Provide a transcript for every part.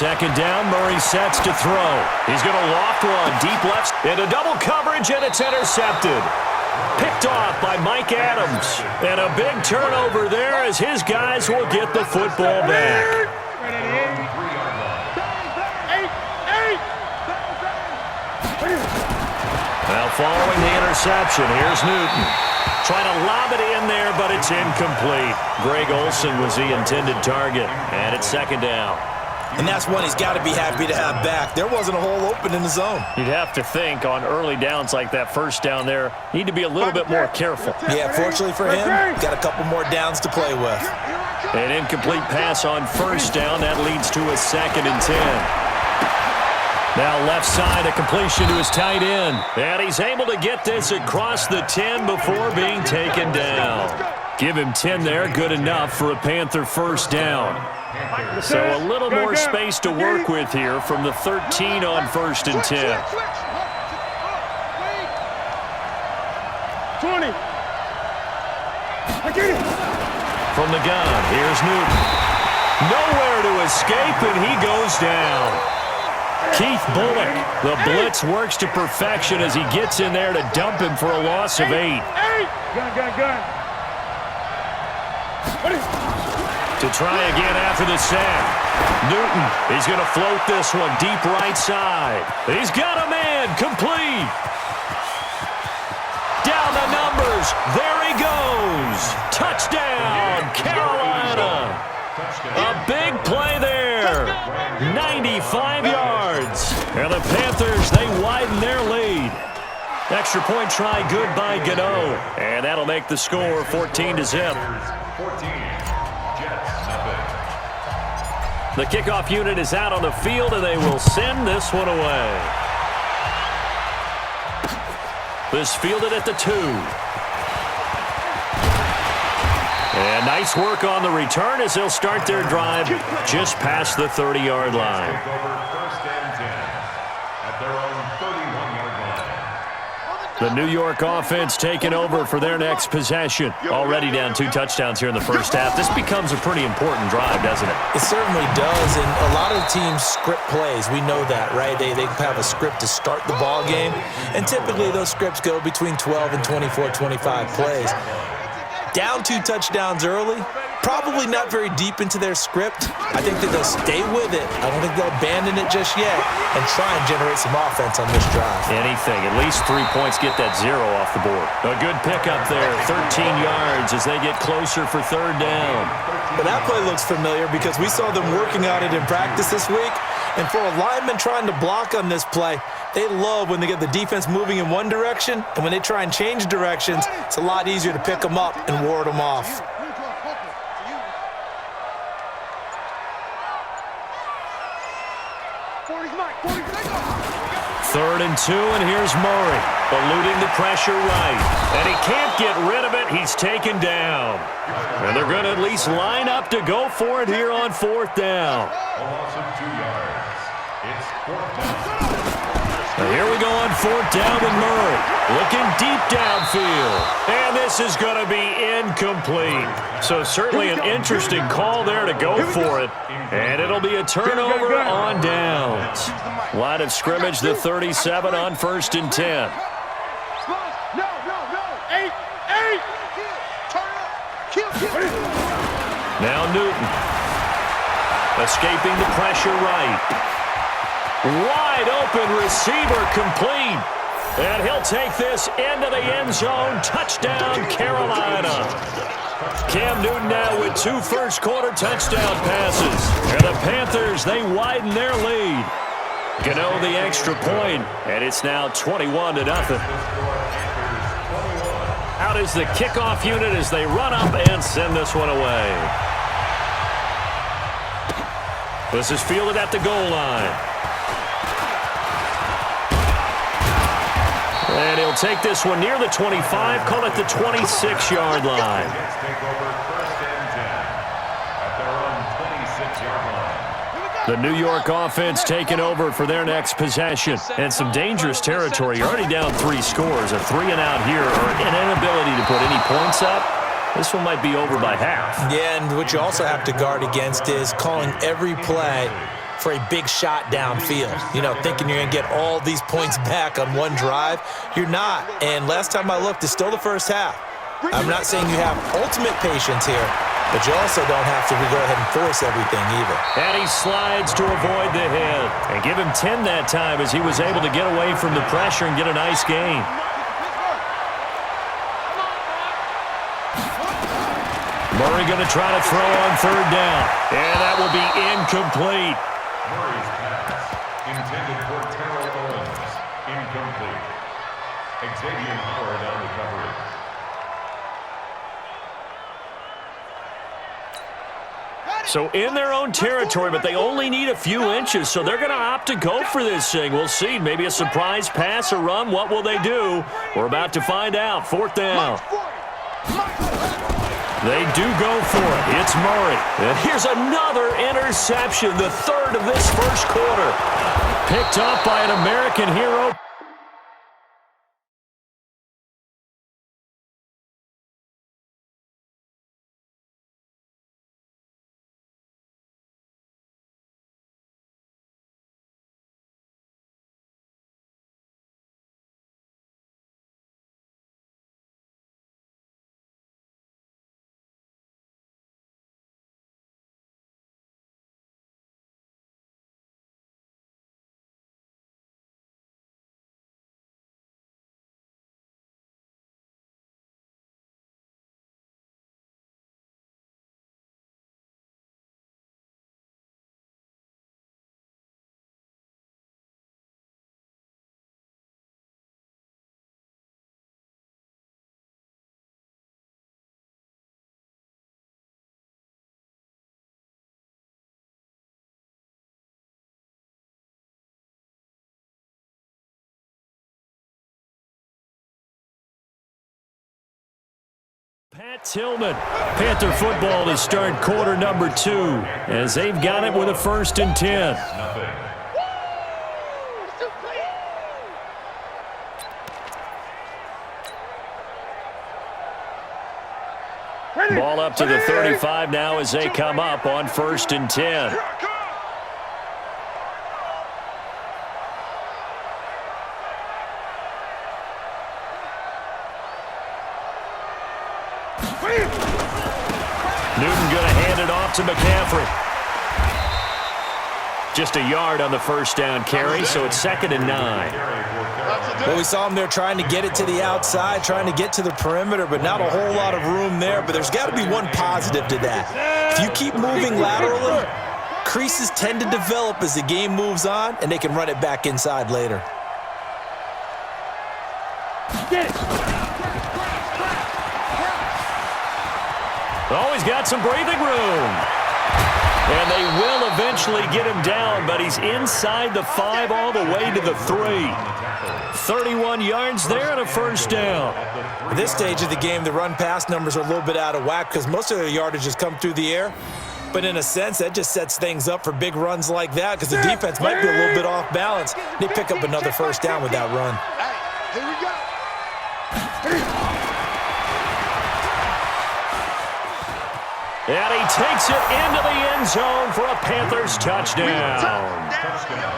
Second down, Murray sets to throw. He's going to loft one deep left into double coverage, and it's intercepted. Picked off by Mike Adams. And a big turnover there as his guys will get the football back. Now following the interception, here's Newton. Trying to lob it in there, but it's incomplete. Greg Olsen was the intended target, and it's second down. And that's one he's got to be happy to have back. There wasn't a hole open in the zone. You'd have to think on early downs like that first down there, need to be a little bit more careful. Yeah, fortunately for him, got a couple more downs to play with. An incomplete pass on first down. That leads to a 2nd and 10. Now left side, a completion to his tight end. And he's able to get this across the 10 before being taken down. Give him 10 there, good enough for a Panther first down. So a little more space to work with here from the 13 on 1st and 10. 20. From the gun, here's Newton. Nowhere to escape, and he goes down. Keith Bullock, the blitz works to perfection as he gets in there to dump him for a loss of 8. Gun. To try again after the sack. Newton, he's going to float this one deep right side. He's got a man, complete. Down the numbers. There he goes. Touchdown, Carolina. A big play there. 95 yards. And the Panthers, they widen their lead. Extra point try good by Gano. And that'll make the score 14-0. The kickoff unit is out on the field, and they will send this one away. This fielded at the 2. And nice work on the return as they'll start their drive just past the 30-yard line. The New York offense taking over for their next possession. Already down 2 touchdowns here in the first half. This becomes a pretty important drive, doesn't it? It certainly does, and a lot of teams script plays. We know that, right? They have a script to start the ball game, and typically those scripts go between 12 and 24, 25 plays. Down 2 touchdowns early, probably not very deep into their script. I think that they'll stay with it. I don't think they'll abandon it just yet and try and generate some offense on this drive. Anything. At least 3 points, get that 0 off the board. A good pickup there, 13 yards as they get closer for 3rd down. But that play looks familiar because we saw them working on it in practice this week. And for a lineman trying to block on this play, they love when they get the defense moving in one direction, and when they try and change directions, it's a lot easier to pick them up and ward them off. Third and 2, and here's Murray, eluding the pressure right. And he can't get rid of it. He's taken down. And they're going to at least line up to go for it here on 4th down. Now here we go on 4th down with Murray. Looking deep downfield. And this is going to be incomplete. So certainly an interesting call there to go for it. And it'll be a turnover on downs. Line of scrimmage, the 37 on 1st and 10. Now Newton. Escaping the pressure right. Wide open receiver complete. And he'll take this into the end zone. Touchdown, Carolina. Cam Newton now with 2 first-quarter touchdown passes. And the Panthers, they widen their lead. Gano the extra point, and it's now 21-0. Out is the kickoff unit as they run up and send this one away. This is fielded at the goal line. And he'll take this one near the 25, call it the 26-yard line. The New York offense taking over for their next possession. And some dangerous territory. You're already down 3 scores. A 3-and-out here or an inability to put any points up. This one might be over by half. Yeah, and what you also have to guard against is calling every play for a big shot downfield. You know, thinking you're going to get all these points back on one drive. You're not. And last time I looked, it's still the first half. I'm not saying you have ultimate patience here, but you also don't have to go ahead and force everything either. And he slides to avoid the hit. And give him 10 that time as he was able to get away from the pressure and get a nice gain. Murray going to try to throw on 3rd down. And that will be incomplete. Murray's pass intended for Terrell Owens. Incomplete. Xavier Howard on the coverage. So in their own territory, but they only need a few inches, so they're going to opt to go for this thing. We'll see. Maybe a surprise pass or run. What will they do? We're about to find out. 4th down. They do go for it. It's Murray. And here's another interception, the 3rd of this first quarter. Picked up by an American hero. Pat Tillman, Panther football to start quarter number 2 as they've got it with a 1st and 10. Ball up to the 35 now as they come up on 1st and 10. Newton going to hand it off to McCaffrey. Just a yard on the 1st down carry, so it's 2nd and 9. Well, we saw him there trying to get it to the outside, trying to get to the perimeter, but not a whole lot of room there. But there's got to be one positive to that. If you keep moving laterally, creases tend to develop as the game moves on, and they can run it back inside later. Get it. Oh, he's got some breathing room. And they will eventually get him down, but he's inside the 5 all the way to the 3. 31 yards there and a 1st down. At this stage of the game, the run-pass numbers are a little bit out of whack because most of their yardage has come through the air. But in a sense, that just sets things up for big runs like that because the defense might be a little bit off balance. They pick up another 1st down with that run. Here we go. And he takes it into the end zone for a Panthers touchdown.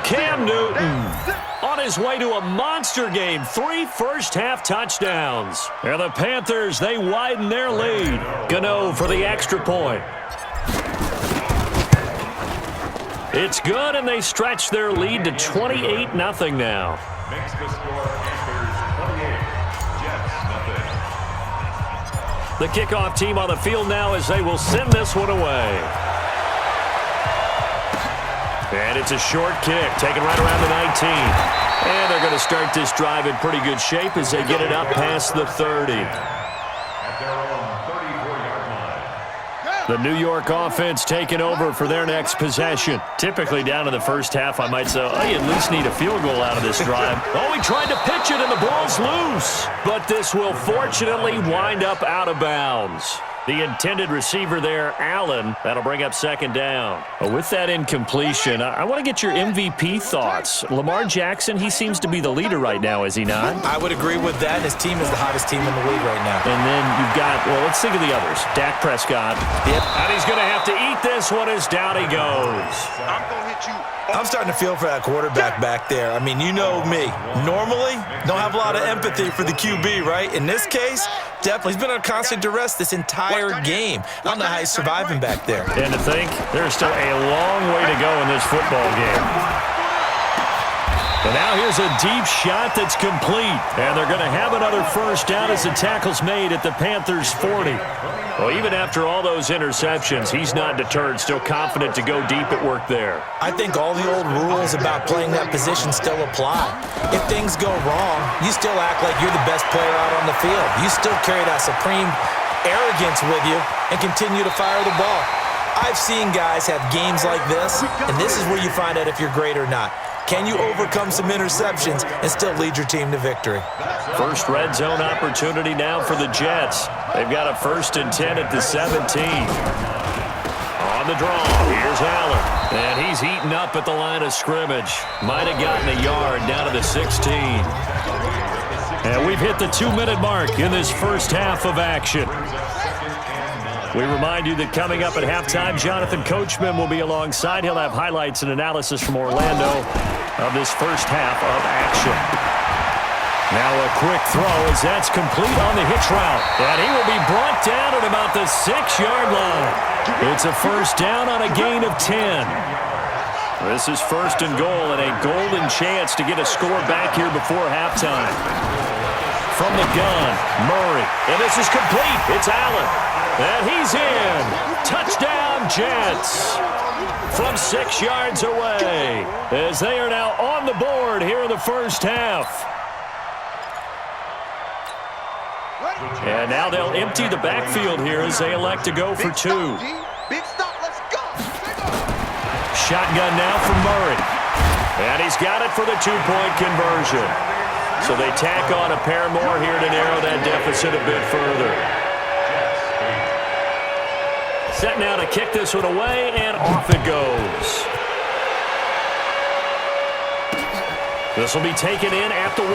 Cam Newton on his way to a monster game. 3 first-half touchdowns. And the Panthers, they widen their lead. Gano for the extra point. It's good, and they stretch their lead to 28-0 now. Makes the score Panthers 28, Jets nothing. The kickoff team on the field now as they will send this one away. And it's a short kick, taken right around the 19. And they're going to start this drive in pretty good shape as they get it up past the 30. At their own 34-yard line. The New York offense taking over for their next possession. Typically down in the first half, I might say, oh, you at least need a field goal out of this drive. Oh, he tried to pitch it, and the ball's loose. But this will fortunately wind up out of bounds. The intended receiver there, Allen. That'll bring up second down. With that incompletion, I want to get your MVP thoughts. Lamar Jackson, he seems to be the leader right now, is he not? I would agree with that. His team is the hottest team in the league right now. And then you've got, well, let's think of the others. Dak Prescott. Yep. And he's going to have to eat this one as down he goes. I'm going to hit you. I'm starting to feel for that quarterback back there. I mean, you know me. Normally, don't have a lot of empathy for the QB, right? In this case, definitely. He's been under constant duress this entire game. I don't know how he's surviving back there. And to think, there's still a long way to go in this football game. And now here's a deep shot that's complete. And they're going to have another first down as the tackle's made at the Panthers' 40. Well, even after all those interceptions, he's not deterred, still confident to go deep at work there. I think all the old rules about playing that position still apply. If things go wrong, you still act like you're the best player out on the field. You still carry that supreme arrogance with you and continue to fire the ball. I've seen guys have games like this, and this is where you find out if you're great or not. Can you overcome some interceptions and still lead your team to victory? First red zone opportunity now for the Jets. They've got a 1st and 10 at the 17. On the draw, here's Allen. And he's eaten up at the line of scrimmage. Might have gotten a yard down to the 16. And we've hit the 2-minute mark in this first half of action. We remind you that coming up at halftime, Jonathan Coachman will be alongside. He'll have highlights and analysis from Orlando of this first half of action. Now a quick throw as that's complete on the hitch route. And he will be brought down at about the 6-yard line. It's a first down on a gain of 10. This is 1st and goal and a golden chance to get a score back here before halftime. From the gun, Murray. And this is complete. It's Allen. And he's in. Touchdown, Jets. From 6 yards away. As they are now on the board here in the first half. And now they'll empty the backfield here as they elect to go for 2. Big stop, let's go. Shotgun now from Murray. And he's got it for the 2-point conversion. So they tack on a pair more here to narrow that deficit a bit further. Set now to kick this one away, and off it goes. This will be taken in at the 1.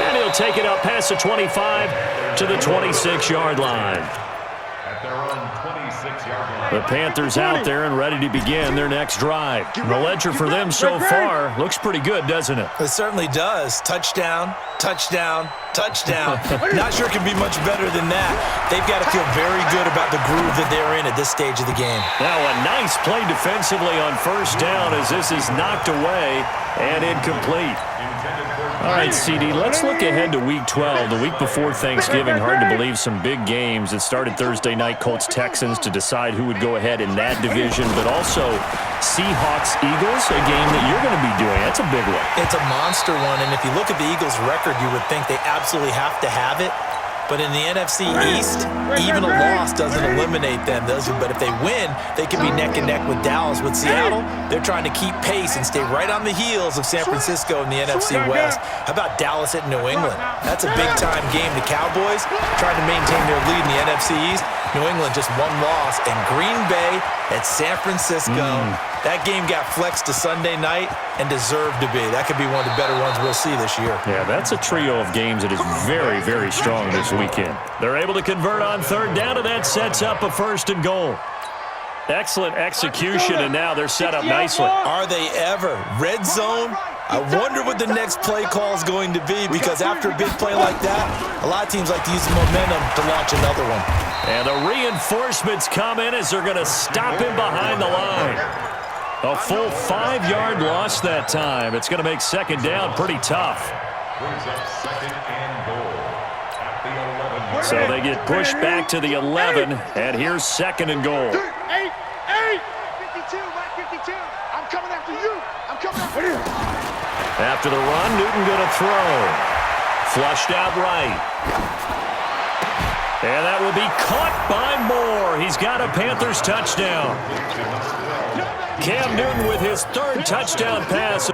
And he'll take it up past the 25 to the 26-yard line. At their own 26-yard line. The Panthers out there and ready to begin their next drive. The ledger for them so far looks pretty good, doesn't it? It certainly does. Touchdown, touchdown, touchdown. Not sure it can be much better than that. They've got to feel very good about the groove that they're in at this stage of the game. Now a nice play defensively on first down as this is knocked away and incomplete. All right, CD, let's look ahead to Week 12, the week before Thanksgiving. Hard to believe some big games. It started Thursday night, Colts-Texans, to decide who would go ahead in that division, but also Seahawks-Eagles, a game that you're going to be doing. That's a big one. It's a monster one, and if you look at the Eagles' record, you would think they absolutely have to have it. But in the NFC East, even a loss doesn't eliminate them. But if they win, they can be neck and neck with Dallas. With Seattle, they're trying to keep pace and stay right on the heels of San Francisco in the NFC West. How about Dallas at New England? That's a big-time game. The Cowboys trying to maintain their lead in the NFC East. New England just one loss. And Green Bay at San Francisco. That game got flexed to Sunday night and deserved to be. That could be one of the better ones we'll see this year. Yeah, that's a trio of games that is very, very strong this weekend. They're able to convert on 3rd down, and that sets up a 1st and goal. Excellent execution, and now they're set up nicely. Are they ever? Red zone? I wonder what the next play call is going to be, because after a big play like that, a lot of teams like to use the momentum to launch another one. And the reinforcements come in as they're going to stop him behind the line. A full 5-yard loss that time. It's going to make 2nd down pretty tough. Brings up 2nd and goal at the 11. So they get pushed back to the 11, and here's 2nd and goal. 8, 52, Mike 52. I'm coming after you. I'm coming after you. After the run, Newton going to throw. Flushed out right. And that will be caught by Moore. He's got a Panthers touchdown. Cam Newton with his 3rd touchdown pass.